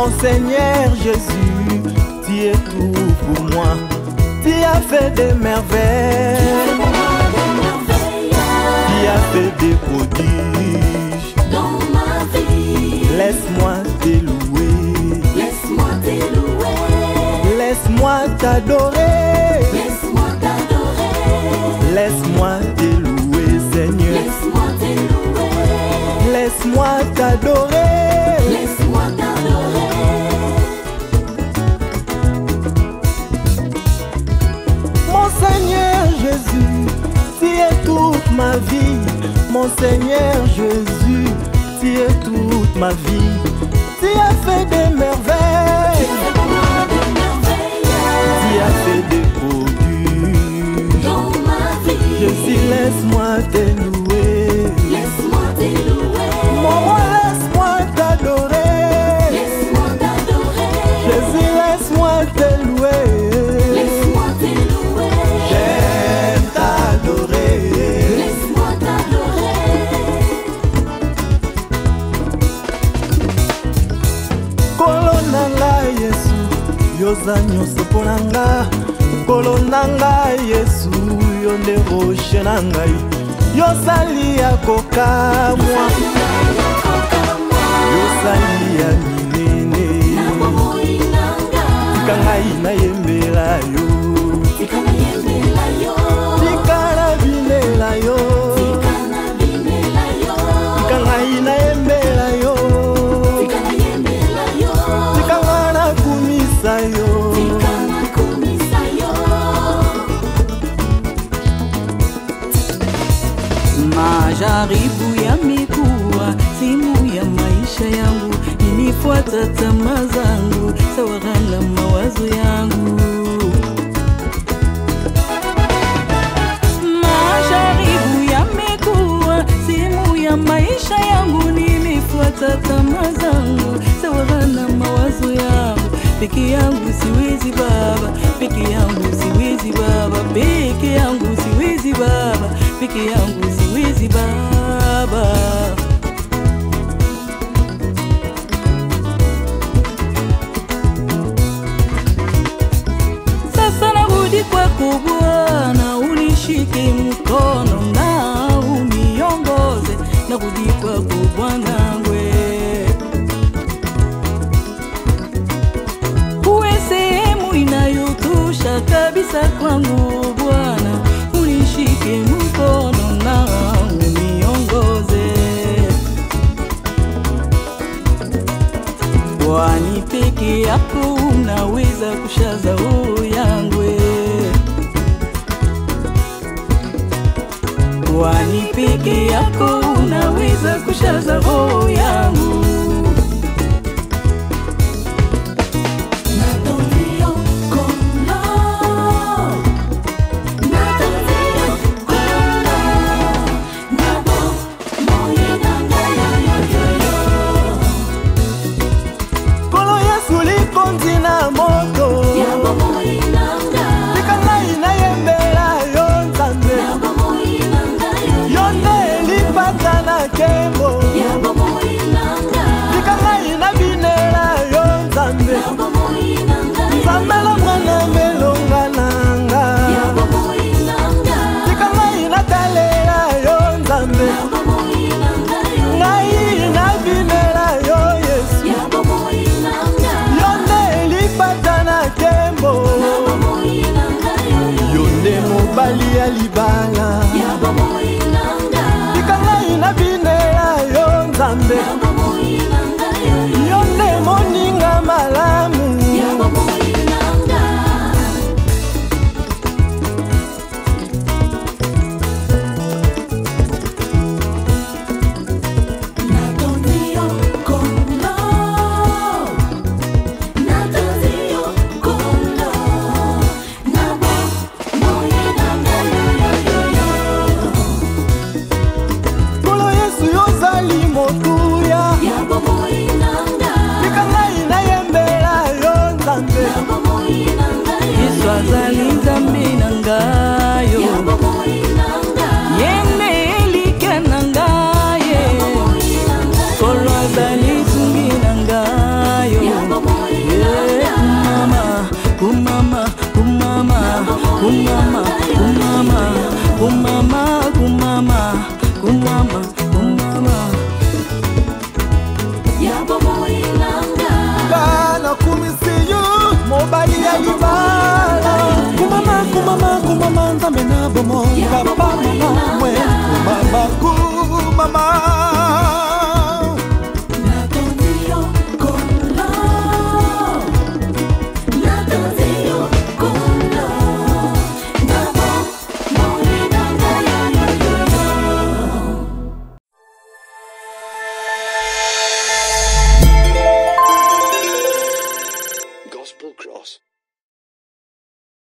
Mon Seigneur Jésus, tu es tout pour moi. Tu as fait des merveilles. Tu as fait des prodiges dans ma vie. Laisse-moi t'élouer. Laisse-moi t'élouer. Laisse-moi t'adorer. Laisse-moi t'adorer. Laisse-moi t'élouer, Seigneur. Laisse-moi t'élouer. Laisse-moi t'adorer. Laisse-moi t'adorer. Mon Seigneur Jésus, tu es toute ma vie. Mon Seigneur Jésus, tu es toute ma vie. Tu as fait des merveilles. Tu as fait des prodiges dans ma vie. Jésus, laisse-moi t'élouer. Laisse-moi t'élouer. Mon roi, laisse-moi t'adorer. Laisse-moi t'adorer. Jésus, laisse-moi t'élouer. Laisse-moi t'élouer. J'aime t'adorer. Laisse-moi t'adorer. Kolonanga Yesu, yoza nyonso ponanga. Kolonanga Yesu, yonde roche na ngai. Yosali ya kokamwa, yosali ya minene. Tika ngai na yembela yo, tika na binela yo, tika ngai na yembela yo, tika ngai na kumisa yo. Majaribu yamekuwa simu ya maisha yangu, ninifuata tamaa zangu sawa na mawazo yangu. Majaribu yamekuwa simu ya maisha yangu, ninifuata tamaa zangu sawa na mawazo yangu. Peke yangu siwezi baba, peke yangu siwezi baba, peke yangu siwezi baba, peke yangu siwezi baba. Sasa narudi kwako Bwana, unishike mkono na uniongoze. Narudi kwako Bwana ngwe, uwe sehemu inayotosha kabisa kwangu Bwana, unishike mkono na uniongoze. Kwani peke yako unaweza kushaza roho yangu. Kwani peke yako unaweza kushaza roho yangu. Mobali ya libala tika ngai na binela yo Nzambe, yo nde moninga malamu. tena.